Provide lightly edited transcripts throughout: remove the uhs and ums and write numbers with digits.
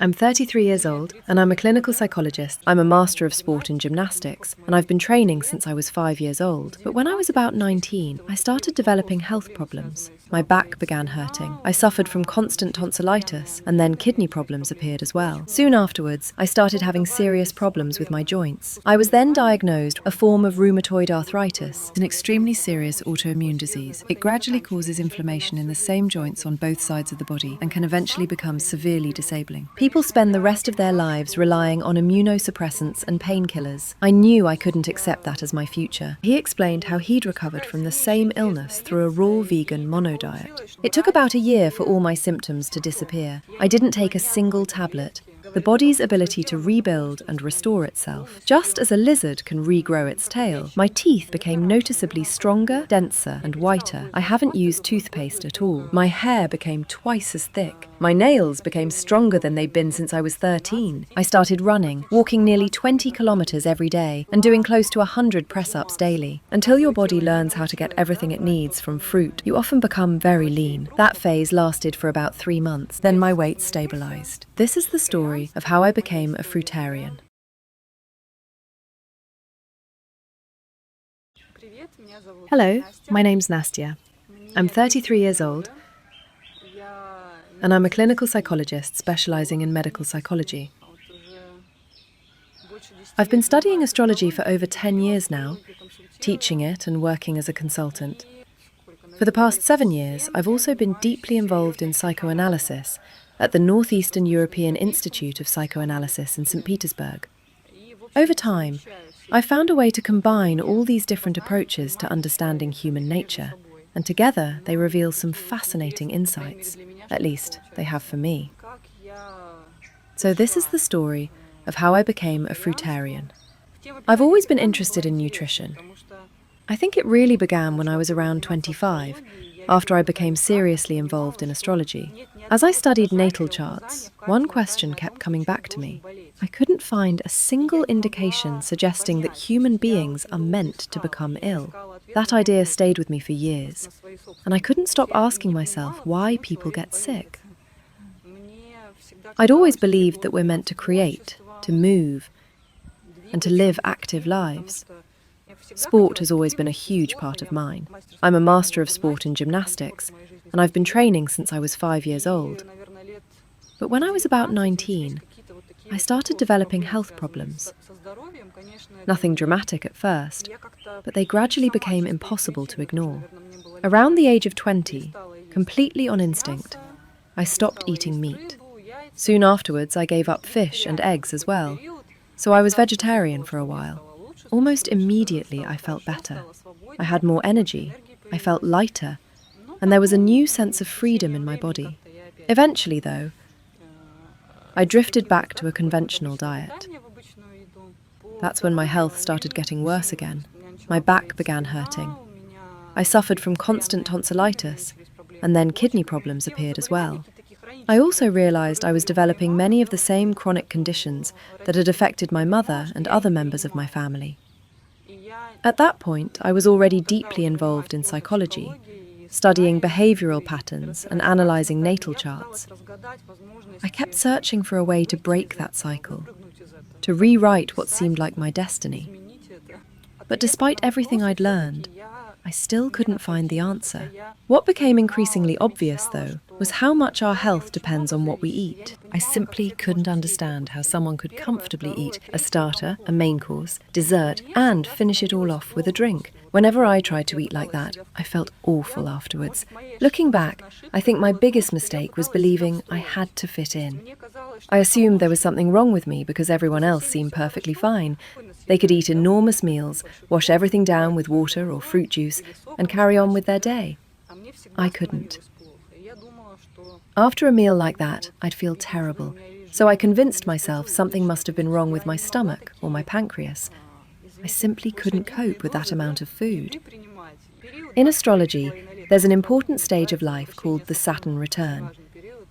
I'm 33 years old, and I'm a clinical psychologist. I'm a master of sport and gymnastics, and I've been training since I was 5 years old. But when I was about 19, I started developing health problems. My back began hurting. I suffered from constant tonsillitis, and then kidney problems appeared as well. Soon afterwards, I started having serious problems with my joints. I was then diagnosed with a form of rheumatoid arthritis, an extremely serious autoimmune disease. It gradually causes inflammation in the same joints on both sides of the body and can eventually become severely disabling. People spend the rest of their lives relying on immunosuppressants and painkillers. I knew I couldn't accept that as my future. He explained how he'd recovered from the same illness through a raw vegan mono diet. It took about a year for all my symptoms to disappear. I didn't take a single tablet. The body's ability to rebuild and restore itself. Just as a lizard can regrow its tail, my teeth became noticeably stronger, denser, and whiter. I haven't used toothpaste at all. My hair became twice as thick. My nails became stronger than they'd been since I was 13. I started running, walking nearly 20 kilometers every day, and doing close to 100 press-ups daily. Until your body learns how to get everything it needs from fruit, you often become very lean. That phase lasted for about 3 months. Then my weight stabilized. This is the story of how I became a fruitarian. Hello, my name's Anastasiya. I'm 33 years old, and I'm a clinical psychologist specializing in medical psychology. I've been studying astrology for over 10 years now, teaching it and working as a consultant. For the past 7 years, I've also been deeply involved in psychoanalysis at the Northeastern European Institute of Psychoanalysis in St. Petersburg. Over time, I found a way to combine all these different approaches to understanding human nature, and together they reveal some fascinating insights, at least they have for me. So this is the story of how I became a fruitarian. I've always been interested in nutrition. I think it really began when I was around 25, after I became seriously involved in astrology. As I studied natal charts, one question kept coming back to me. I couldn't find a single indication suggesting that human beings are meant to become ill. That idea stayed with me for years, and I couldn't stop asking myself why people get sick. I'd always believed that we're meant to create, to move, and to live active lives. Sport has always been a huge part of mine. I'm a master of sport and gymnastics, and I've been training since I was 5 years old. But when I was about 19, I started developing health problems. Nothing dramatic at first, but they gradually became impossible to ignore. Around the age of 20, completely on instinct, I stopped eating meat. Soon afterwards, I gave up fish and eggs as well, so I was vegetarian for a while. Almost immediately, I felt better. I had more energy, I felt lighter, and there was a new sense of freedom in my body. Eventually, though, I drifted back to a conventional diet. That's when my health started getting worse again. My back began hurting. I suffered from constant tonsillitis, and then kidney problems appeared as well. I also realized I was developing many of the same chronic conditions that had affected my mother and other members of my family. At that point, I was already deeply involved in psychology, studying behavioral patterns and analyzing natal charts. I kept searching for a way to break that cycle, to rewrite what seemed like my destiny. But despite everything I'd learned, I still couldn't find the answer. What became increasingly obvious, though, was how much our health depends on what we eat. I simply couldn't understand how someone could comfortably eat a starter, a main course, dessert, and finish it all off with a drink. Whenever I tried to eat like that, I felt awful afterwards. Looking back, I think my biggest mistake was believing I had to fit in. I assumed there was something wrong with me because everyone else seemed perfectly fine. They could eat enormous meals, wash everything down with water or fruit juice, and carry on with their day. I couldn't. After a meal like that, I'd feel terrible, so I convinced myself something must have been wrong with my stomach or my pancreas. I simply couldn't cope with that amount of food. In astrology, there's an important stage of life called the Saturn return.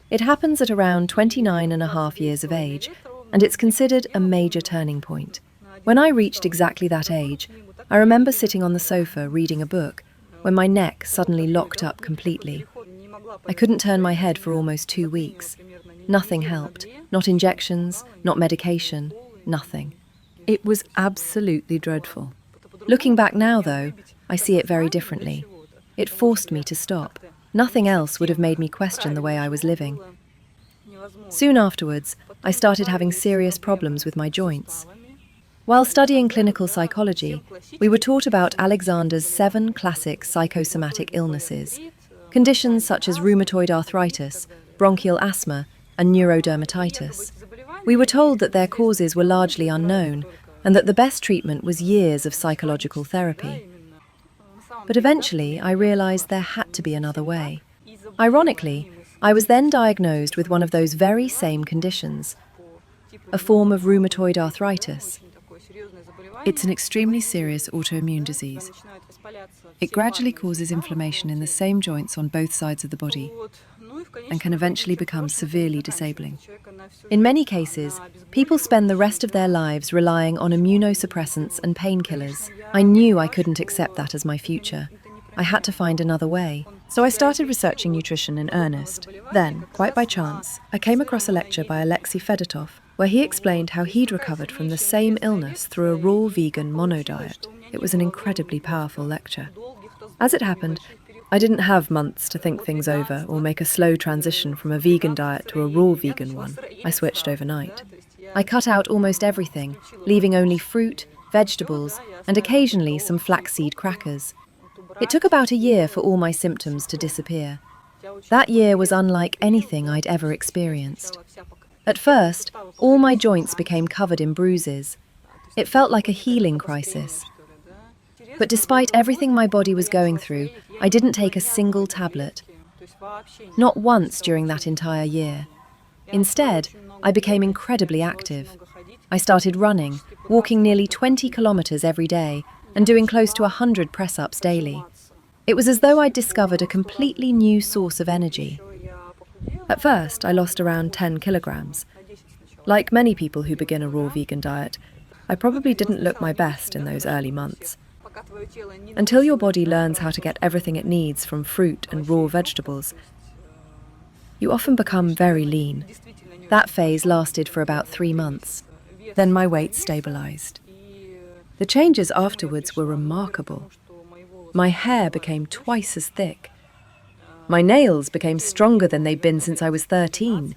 It happens at around 29.5 years of age, and it's considered a major turning point. When I reached exactly that age, I remember sitting on the sofa reading a book, when my neck suddenly locked up completely. I couldn't turn my head for almost 2 weeks. Nothing helped. Not injections, not medication, nothing. It was absolutely dreadful. Looking back now, though, I see it very differently. It forced me to stop. Nothing else would have made me question the way I was living. Soon afterwards, I started having serious problems with my joints. While studying clinical psychology, we were taught about Alexander's 7 classic psychosomatic illnesses, conditions such as rheumatoid arthritis, bronchial asthma, and neurodermatitis. We were told that their causes were largely unknown and that the best treatment was years of psychological therapy. But eventually, I realized there had to be another way. Ironically, I was then diagnosed with one of those very same conditions, a form of rheumatoid arthritis. It's an extremely serious autoimmune disease. It gradually causes inflammation in the same joints on both sides of the body and can eventually become severely disabling. In many cases, people spend the rest of their lives relying on immunosuppressants and painkillers. I knew I couldn't accept that as my future. I had to find another way. So I started researching nutrition in earnest. Then, quite by chance, I came across a lecture by Alexei Fedotov, where he explained how he'd recovered from the same illness through a raw vegan mono diet. It was an incredibly powerful lecture. As it happened, I didn't have months to think things over or make a slow transition from a vegan diet to a raw vegan one. I switched overnight. I cut out almost everything, leaving only fruit, vegetables, and occasionally some flaxseed crackers. It took about a year for all my symptoms to disappear. That year was unlike anything I'd ever experienced. At first, all my joints became covered in bruises. It felt like a healing crisis. But despite everything my body was going through, I didn't take a single tablet. Not once during that entire year. Instead, I became incredibly active. I started running, walking nearly 20 kilometers every day, and doing close to 100 press-ups daily. It was as though I'd discovered a completely new source of energy. At first, I lost around 10 kilograms. Like many people who begin a raw vegan diet, I probably didn't look my best in those early months. Until your body learns how to get everything it needs from fruit and raw vegetables, you often become very lean. That phase lasted for about 3 months. Then my weight stabilized. The changes afterwards were remarkable. My hair became twice as thick. My nails became stronger than they'd been since I was 13.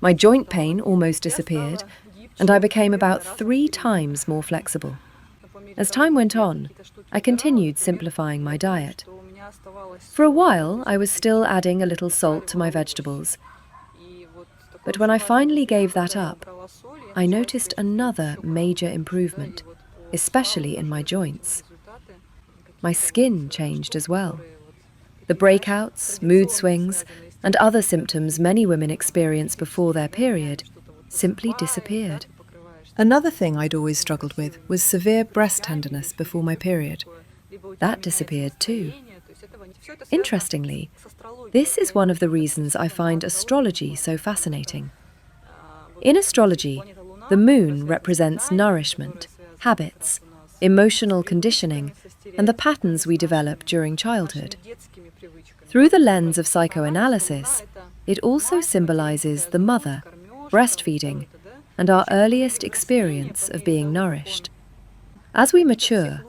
My joint pain almost disappeared, and I became about 3 times more flexible. As time went on, I continued simplifying my diet. For a while, I was still adding a little salt to my vegetables. But when I finally gave that up, I noticed another major improvement, especially in my joints. My skin changed as well. The breakouts, mood swings, and other symptoms many women experience before their period simply disappeared. Another thing I'd always struggled with was severe breast tenderness before my period. That disappeared too. Interestingly, this is one of the reasons I find astrology so fascinating. In astrology, the moon represents nourishment, habits, emotional conditioning, and the patterns we develop during childhood. Through the lens of psychoanalysis, it also symbolizes the mother, breastfeeding, and our earliest experience of being nourished. As we mature,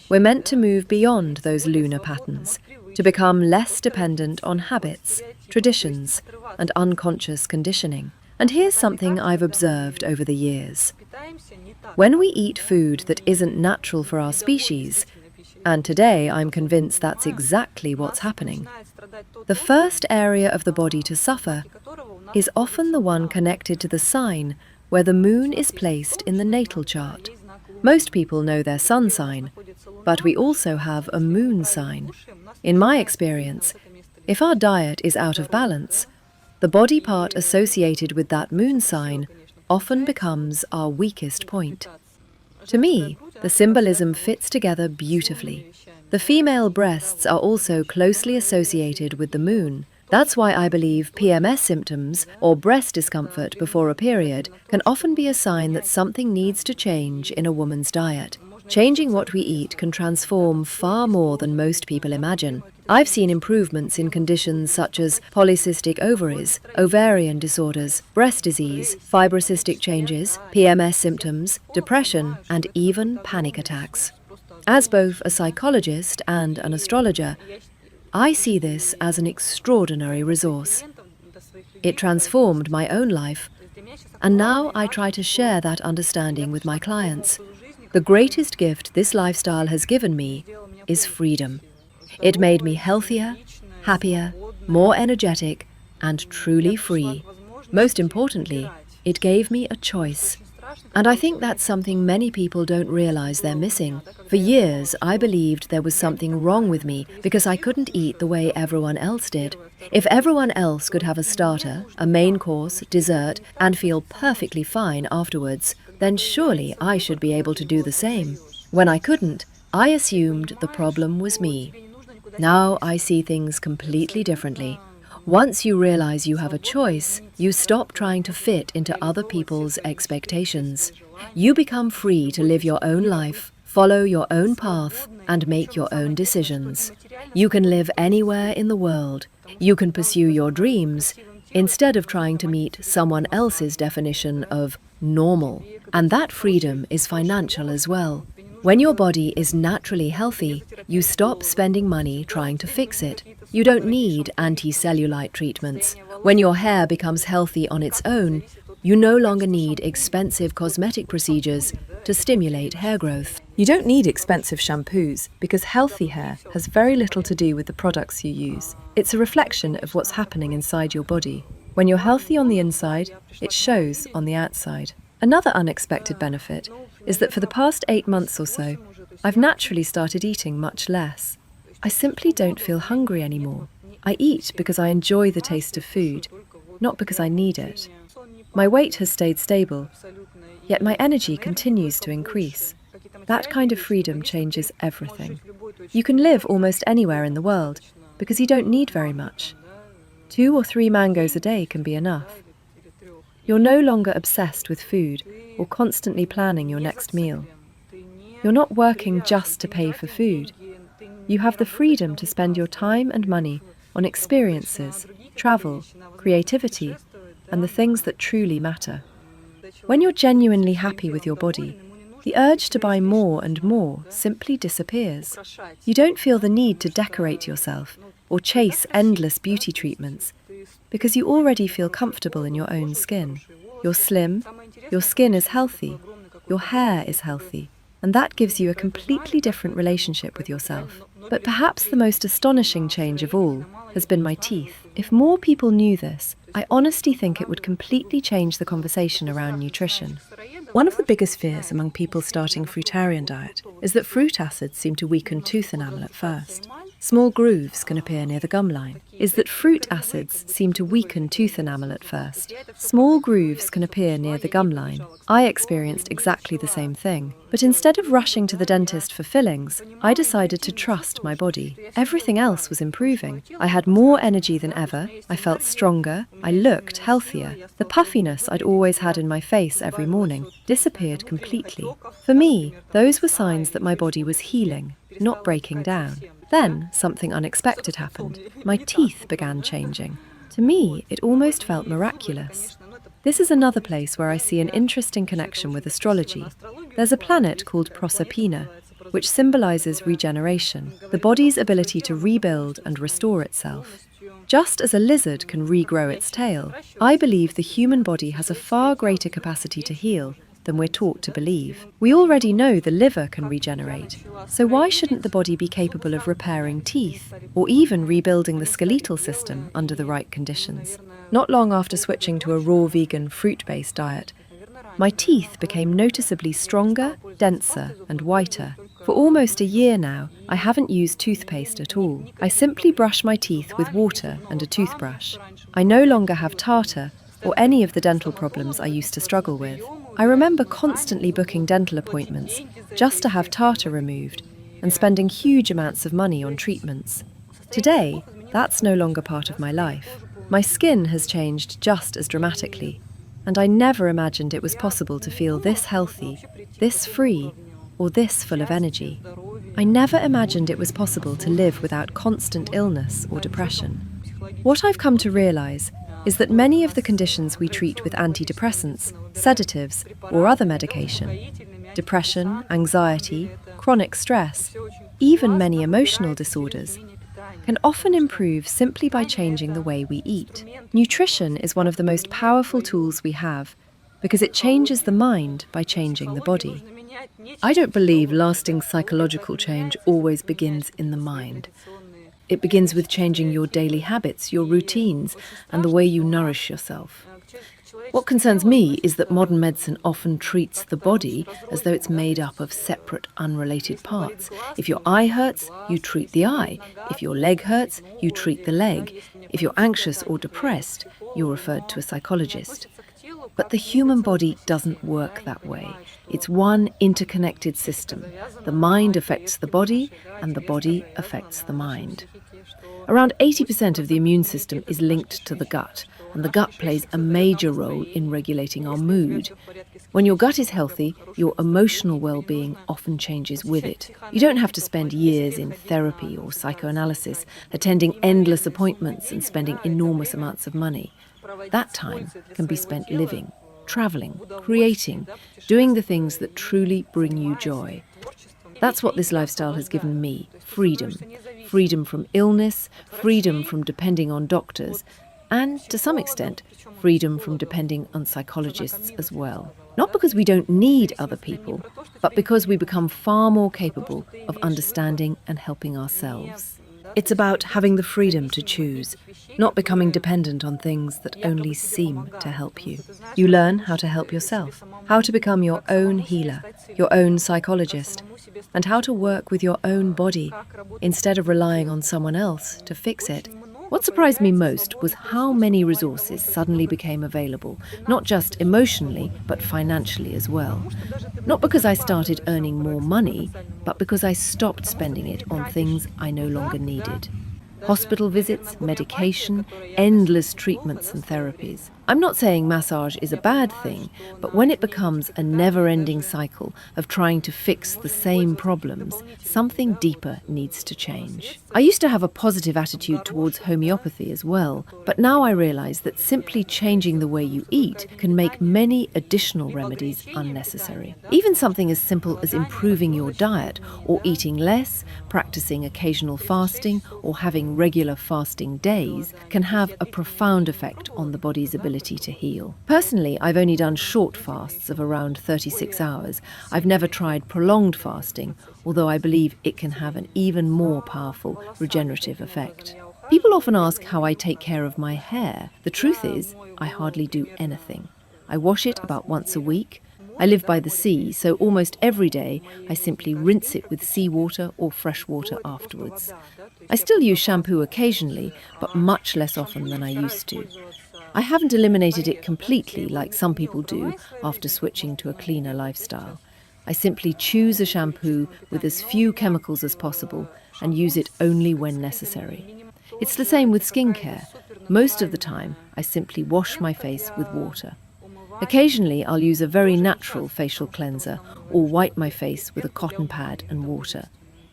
we're meant to move beyond those lunar patterns, to become less dependent on habits, traditions, and unconscious conditioning. And here's something I've observed over the years. When we eat food that isn't natural for our species, and today I'm convinced that's exactly what's happening, the first area of the body to suffer is often the one connected to the sign where the moon is placed in the natal chart. Most people know their sun sign, but we also have a moon sign. In my experience, if our diet is out of balance, the body part associated with that moon sign often becomes our weakest point. To me, the symbolism fits together beautifully. The female breasts are also closely associated with the moon. That's why I believe PMS symptoms, or breast discomfort before a period, can often be a sign that something needs to change in a woman's diet. Changing what we eat can transform far more than most people imagine. I've seen improvements in conditions such as polycystic ovaries, ovarian disorders, breast disease, fibrocystic changes, PMS symptoms, depression, and even panic attacks. As both a psychologist and an astrologer, I see this as an extraordinary resource. It transformed my own life, and now I try to share that understanding with my clients. The greatest gift this lifestyle has given me is freedom. It made me healthier, happier, more energetic, and truly free. Most importantly, it gave me a choice. And I think that's something many people don't realize they're missing. For years, I believed there was something wrong with me because I couldn't eat the way everyone else did. If everyone else could have a starter, a main course, dessert, and feel perfectly fine afterwards, then surely I should be able to do the same. When I couldn't, I assumed the problem was me. Now I see things completely differently. Once you realize you have a choice, you stop trying to fit into other people's expectations. You become free to live your own life, follow your own path, and make your own decisions. You can live anywhere in the world. You can pursue your dreams instead of trying to meet someone else's definition of normal. And that freedom is financial as well. When your body is naturally healthy, you stop spending money trying to fix it. You don't need anti-cellulite treatments. When your hair becomes healthy on its own, you no longer need expensive cosmetic procedures to stimulate hair growth. You don't need expensive shampoos because healthy hair has very little to do with the products you use. It's a reflection of what's happening inside your body. When you're healthy on the inside, it shows on the outside. Another unexpected benefit is that for the past 8 months or so, I've naturally started eating much less. I simply don't feel hungry anymore. I eat because I enjoy the taste of food, not because I need it. My weight has stayed stable, yet my energy continues to increase. That kind of freedom changes everything. You can live almost anywhere in the world because you don't need very much. 2 or 3 mangoes a day can be enough. You're no longer obsessed with food or constantly planning your next meal. You're not working just to pay for food. You have the freedom to spend your time and money on experiences, travel, creativity, and the things that truly matter. When you're genuinely happy with your body, the urge to buy more and more simply disappears. You don't feel the need to decorate yourself or chase endless beauty treatments because you already feel comfortable in your own skin. You're slim, your skin is healthy, your hair is healthy, and that gives you a completely different relationship with yourself. But perhaps the most astonishing change of all has been my teeth. If more people knew this, I honestly think it would completely change the conversation around nutrition. One of the biggest fears among people starting Fruitarian diet is that fruit acids seem to weaken tooth enamel at first. Small grooves can appear near the gum line. Is that fruit acids seem to weaken tooth enamel at first. Small grooves can appear near the gum line. I experienced exactly the same thing. But instead of rushing to the dentist for fillings, I decided to trust my body. Everything else was improving. I had more energy than ever. I felt stronger. I looked healthier. The puffiness I'd always had in my face every morning disappeared completely. For me, those were signs that my body was healing, not breaking down. Then something unexpected happened. My teeth began changing. To me, it almost felt miraculous. This is another place where I see an interesting connection with astrology. There's a planet called Proserpina, which symbolizes regeneration, the body's ability to rebuild and restore itself. Just as a lizard can regrow its tail, I believe the human body has a far greater capacity to heal than we're taught to believe. We already know the liver can regenerate, so why shouldn't the body be capable of repairing teeth, or even rebuilding the skeletal system under the right conditions? Not long after switching to a raw vegan fruit-based diet, my teeth became noticeably stronger, denser, and whiter. For almost a year now, I haven't used toothpaste at all. I simply brush my teeth with water and a toothbrush. I no longer have tartar or any of the dental problems I used to struggle with. I remember constantly booking dental appointments just to have tartar removed and spending huge amounts of money on treatments. Today, that's no longer part of my life. My skin has changed just as dramatically, and I never imagined it was possible to feel this healthy, this free, or this full of energy. I never imagined it was possible to live without constant illness or depression. What I've come to realize is that many of the conditions we treat with antidepressants, sedatives, or other medication, depression, anxiety, chronic stress, even many emotional disorders, can often improve simply by changing the way we eat. Nutrition is one of the most powerful tools we have because it changes the mind by changing the body. I don't believe lasting psychological change always begins in the mind. It begins with changing your daily habits, your routines, and the way you nourish yourself. What concerns me is that modern medicine often treats the body as though it's made up of separate, unrelated parts. If your eye hurts, you treat the eye. If your leg hurts, you treat the leg. If you're anxious or depressed, you're referred to a psychologist. But the human body doesn't work that way. It's one interconnected system. The mind affects the body, and the body affects the mind. Around 80% of the immune system is linked to the gut, and the gut plays a major role in regulating our mood. When your gut is healthy, your emotional well-being often changes with it. You don't have to spend years in therapy or psychoanalysis, attending endless appointments and spending enormous amounts of money. That time can be spent living, traveling, creating, doing the things that truly bring you joy. That's what this lifestyle has given me: freedom. Freedom from illness, freedom from depending on doctors, and, to some extent, freedom from depending on psychologists as well. Not because we don't need other people, but because we become far more capable of understanding and helping ourselves. It's about having the freedom to choose, not becoming dependent on things that only seem to help you. You learn how to help yourself, how to become your own healer, your own psychologist, and how to work with your own body instead of relying on someone else to fix it. What surprised me most was how many resources suddenly became available, not just emotionally, but financially as well. Not because I started earning more money, but because I stopped spending it on things I no longer needed. Hospital visits, medication, endless treatments and therapies. I'm not saying massage is a bad thing, but when it becomes a never-ending cycle of trying to fix the same problems, something deeper needs to change. I used to have a positive attitude towards homeopathy as well, but now I realize that simply changing the way you eat can make many additional remedies unnecessary. Even something as simple as improving your diet, or eating less, practicing occasional fasting, or having regular fasting days can have a profound effect on the body's ability to heal. Personally, I've only done short fasts of around 36 hours. I've never tried prolonged fasting, although I believe it can have an even more powerful regenerative effect. People often ask how I take care of my hair. The truth is, I hardly do anything. I wash it about once a week. I live by the sea, so almost every day I simply rinse it with seawater or fresh water afterwards. I still use shampoo occasionally, but much less often than I used to. I haven't eliminated it completely like some people do after switching to a cleaner lifestyle. I simply choose a shampoo with as few chemicals as possible and use it only when necessary. It's the same with skincare. Most of the time, I simply wash my face with water. Occasionally, I'll use a very natural facial cleanser or wipe my face with a cotton pad and water.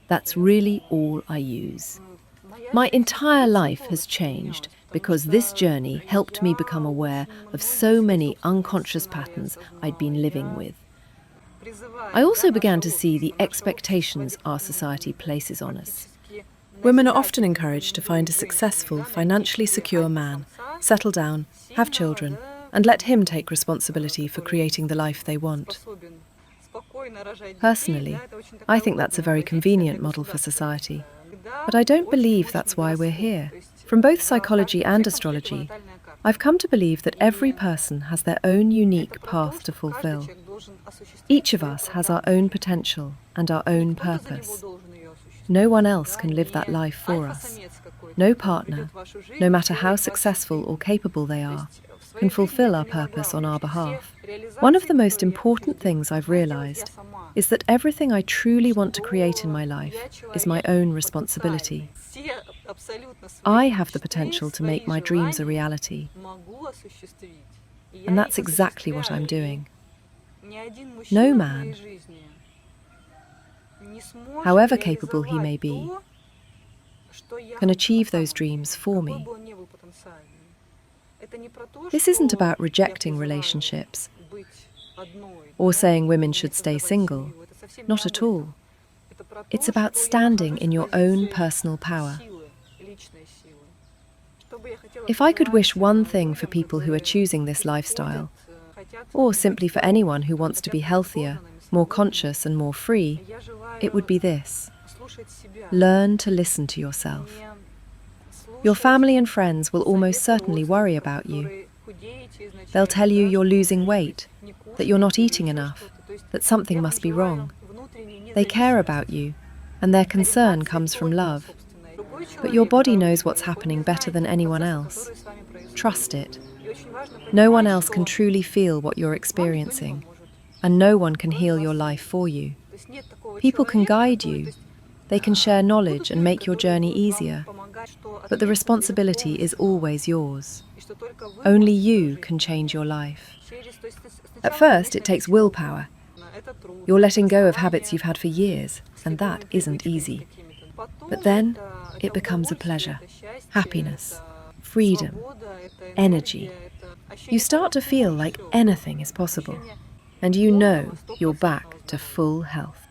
That's really all I use. My entire life has changed because this journey helped me become aware of so many unconscious patterns I'd been living with. I also began to see the expectations our society places on us. Women are often encouraged to find a successful, financially secure man, settle down, have children, and let him take responsibility for creating the life they want. Personally, I think that's a very convenient model for society. But I don't believe that's why we're here. From both psychology and astrology, I've come to believe that every person has their own unique path to fulfill. Each of us has our own potential and our own purpose. No one else can live that life for us. No partner, no matter how successful or capable they are, can fulfill our purpose on our behalf. One of the most important things I've realized is that everything I truly want to create in my life is my own responsibility. I have the potential to make my dreams a reality. And that's exactly what I'm doing. No man, however capable he may be, can achieve those dreams for me. This isn't about rejecting relationships or saying women should stay single. Not at all. It's about standing in your own personal power. If I could wish one thing for people who are choosing this lifestyle, or simply for anyone who wants to be healthier, more conscious and more free, it would be this: learn to listen to yourself. Your family and friends will almost certainly worry about you. They'll tell you you're losing weight, that you're not eating enough, that something must be wrong. They care about you, and their concern comes from love. But your body knows what's happening better than anyone else. Trust it. No one else can truly feel what you're experiencing, and no one can heal your life for you. People can guide you, they can share knowledge and make your journey easier, but the responsibility is always yours. Only you can change your life. At first, it takes willpower. You're letting go of habits you've had for years, and that isn't easy. But then, it becomes a pleasure, happiness, freedom, energy. You start to feel like anything is possible, and you know you're back to full health.